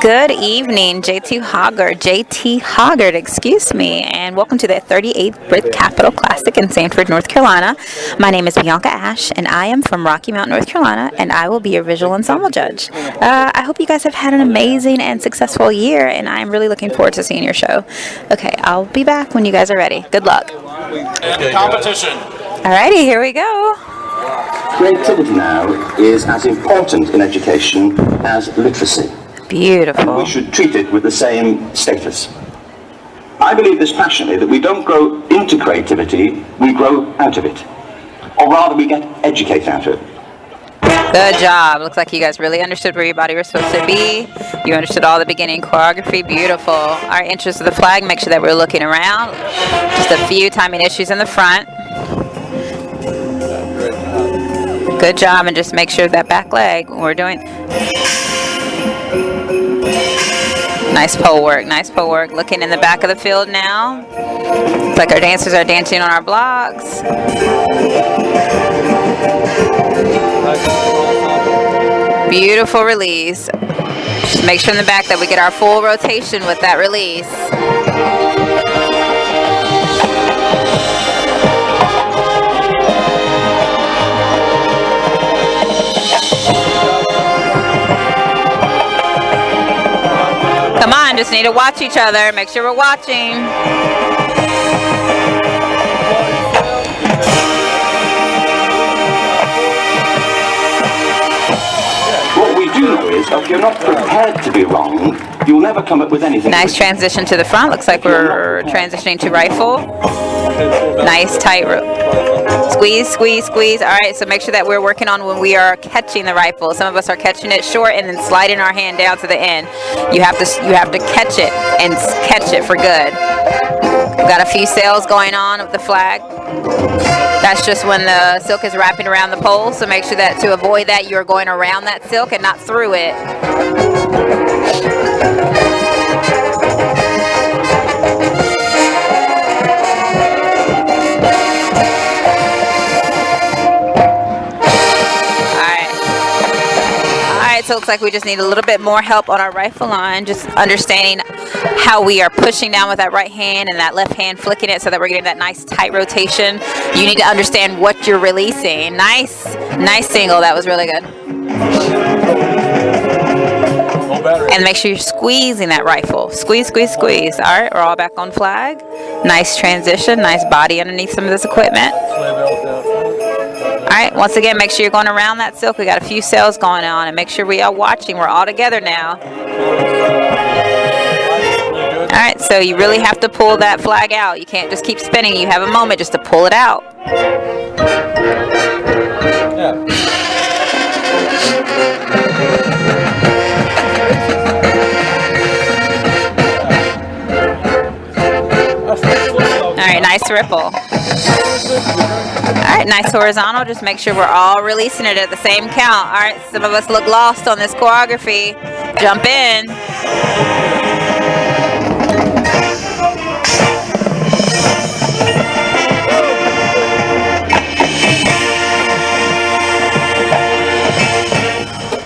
Good evening, JT Hoggard, excuse me, and welcome to the 38th Brit Capital Classic in Sanford, North Carolina. My name is Bianca Ash, and I am from Rocky Mount, North Carolina, and I will be your visual ensemble judge. I hope you guys have had an amazing and successful year, and I'm really looking forward to seeing your show. Okay, I'll be back when you guys are ready. Good luck. And competition. Alrighty, here we go. Creativity now is as important in education as literacy. Beautiful. And we should treat it with the same status. I believe this passionately that we don't grow into creativity, we grow out of it. Or rather, we get educated out of it. Good job. Looks like you guys really understood where your body was supposed to be. You understood all the beginning choreography. Beautiful. All right, interest of the flag. Make sure that we're looking around. Just a few timing issues in the front. Good job, and just make sure that back leg, we're doing... Nice pole work, nice pole work. Looking in the back of the field now. Looks like our dancers are dancing on our blocks. Beautiful release. Just make sure in the back that we get our full rotation with that release. Come on, just need to watch each other. Make sure we're watching. What we do know is, if you're not prepared to be wrong, you'll never come up with anything. Nice transition to the front. Looks like we're transitioning to rifle. Nice tight rope. Squeeze, squeeze, squeeze. All right, so make sure that we're working on when we are catching the rifle. Some of us are catching it short and then sliding our hand down to the end. You have to catch it and catch it for good. We've got a few sails going on with the flag. That's just when the silk is wrapping around the pole, so make sure that to avoid that you're going around that silk and not through it. So it looks like we just need a little bit more help on our rifle line, just understanding how we are pushing down with that right hand and that left hand flicking it so that we're getting that nice tight rotation. You need to understand what you're releasing. Nice single. That was really good. And make sure you're squeezing that rifle. Squeeze, squeeze, squeeze. All right, we're all back on flag. Nice transition, nice body underneath some of this equipment. All right, once again, make sure you're going around that silk. We got a few sails going on, and make sure we are watching. We're all together now. All right, so you really have to pull that flag out. You can't just keep spinning. You have a moment just to pull it out. All right, nice ripple. All right, nice horizontal. Just make sure we're all releasing it at the same count. All right, some of us look lost on this choreography. Jump in.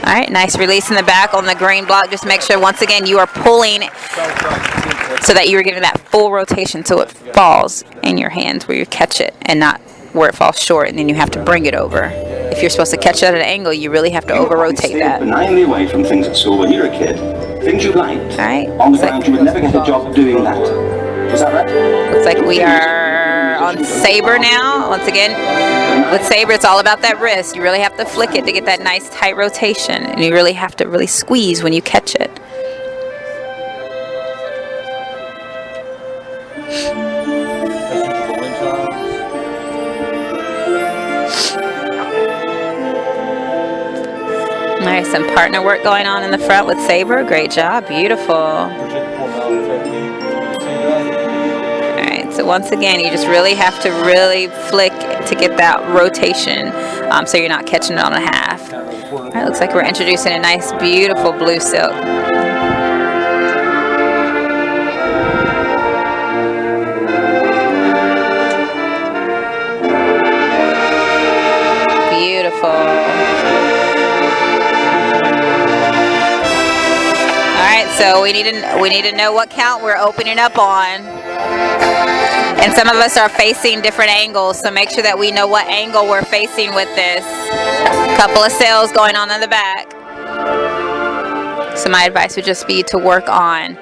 All right, nice release in the back on the green block. Just make sure, once again, you are pulling so that you're getting that full rotation so it falls in your hands where you catch it and not where it falls short and then you have to bring it over. If you're supposed to catch it at an angle, you really have to over-rotate that. Benignly away from things at school when you were a kid, things you liked. All right. On the ground, you would never get a job doing that. Is that right? Looks like we are on Sabre now. Once again, with Sabre, it's all about that wrist. You really have to flick it to get that nice tight rotation, and you really have to really squeeze when you catch it. All right, some partner work going on in the front with Sabre. Great job. Beautiful. All right, so once again, you just really have to really flick to get that rotation so you're not catching it on a half. All right, looks like we're introducing a nice, beautiful blue silk. Beautiful. So we need to know what count we're opening up on. And some of us are facing different angles, so make sure that we know what angle we're facing with this. Couple of sails going on in the back. So my advice would just be to work on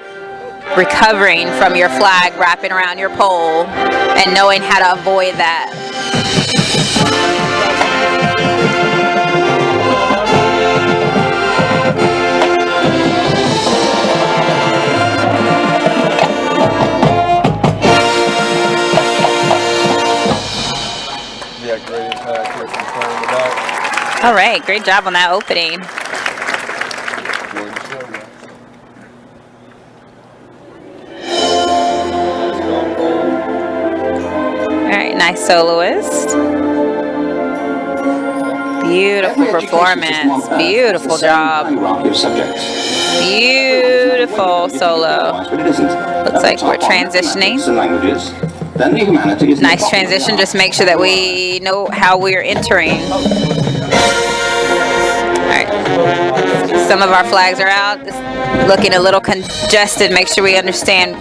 recovering from your flag wrapping around your pole and knowing how to avoid that. Yeah, great impact here from playing about. All right, great job on that opening. All right, nice soloist. Beautiful performance. Beautiful job. Beautiful solo. Looks like we're transitioning. Nice transition. Just make sure that we know how we're entering. Alright. Some of our flags are out. Just looking a little congested. Make sure we understand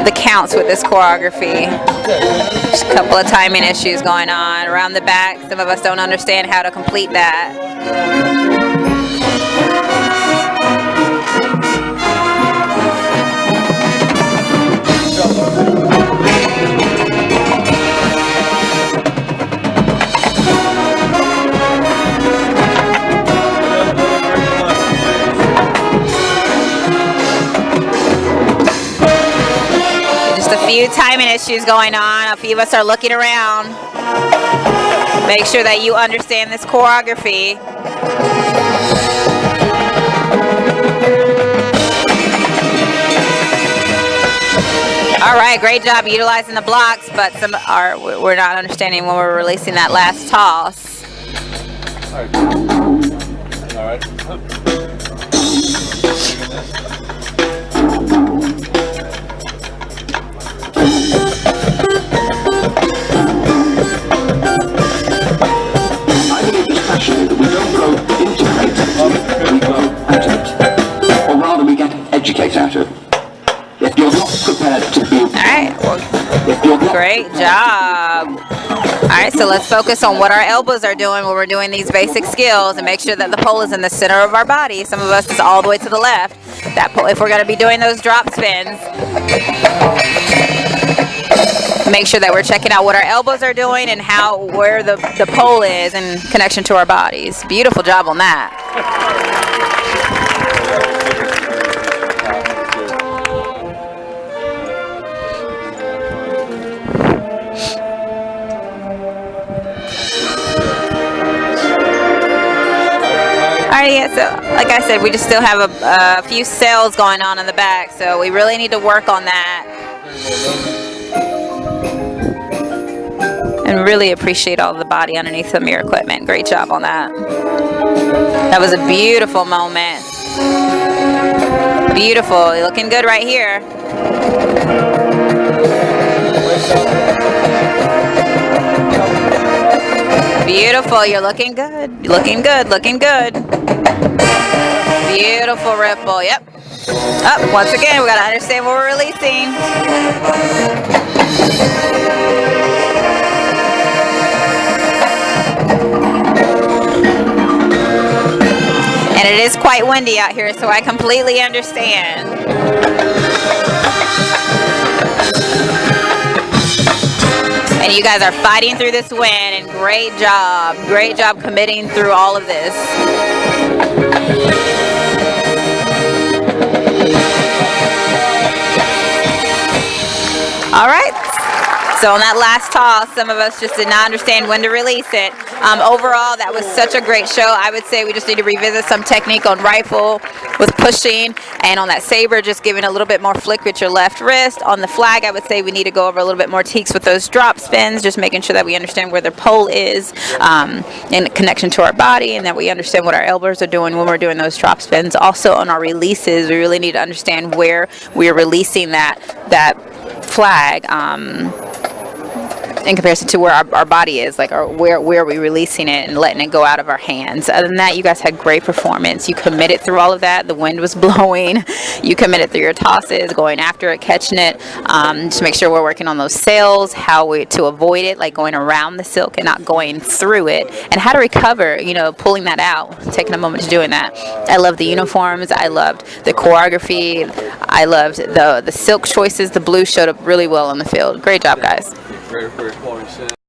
the counts with this choreography. Just a couple of timing issues going on. Around the back, some of us don't understand how to complete that. A few timing issues going on. A few of us are looking around. Make sure that you understand this choreography. All right, great job utilizing the blocks, but we're not understanding when we're releasing that last toss. All right. That we don't grow into creativity, we grow out of it. Or rather, we get educated out of it. If you're not prepared to be... Alright, great job. Alright, so let's focus on what our elbows are doing when we're doing these basic skills and make sure that the pole is in the center of our body. Some of us is all the way to the left. That pole, if we're going to be doing those drop spins, make sure that we're checking out what our elbows are doing and where the pole is in connection to our bodies. Beautiful job on that. Alright, yeah, so like I said, we just still have a few cells going on in the back, so we really need to work on that. And really appreciate all the body underneath some of your equipment. Great job on that. That was a beautiful moment. Beautiful. You're looking good right here. Beautiful. You're looking good. Looking good. Looking good. Beautiful ripple. Yep. Oh, once again, we got to understand what we're releasing. And it is quite windy out here, so I completely understand. And you guys are fighting through this wind, and great job. Great job committing through all of this. All right. So on that last toss, some of us just did not understand when to release it. Overall, that was such a great show. I would say we just need to revisit some technique on rifle with pushing, and on that saber, just giving a little bit more flick with your left wrist. On the flag, I would say we need to go over a little bit more teaks with those drop spins, just making sure that we understand where the pole is in connection to our body, and that we understand what our elbows are doing when we're doing those drop spins. Also on our releases, we really need to understand where we're releasing that flag. in comparison to where our body is, like where are we releasing it and letting it go out of our hands. Other than that, you guys had great performance. You committed through all of that. The wind was blowing. You committed through your tosses, going after it, catching it. Just make sure we're working on those sails, to avoid it, like going around the silk and not going through it, and how to recover, pulling that out, taking a moment to doing that. I love the uniforms. I loved the choreography. I loved the silk choices. The blue showed up really well on the field. Great job, guys. Very quality set.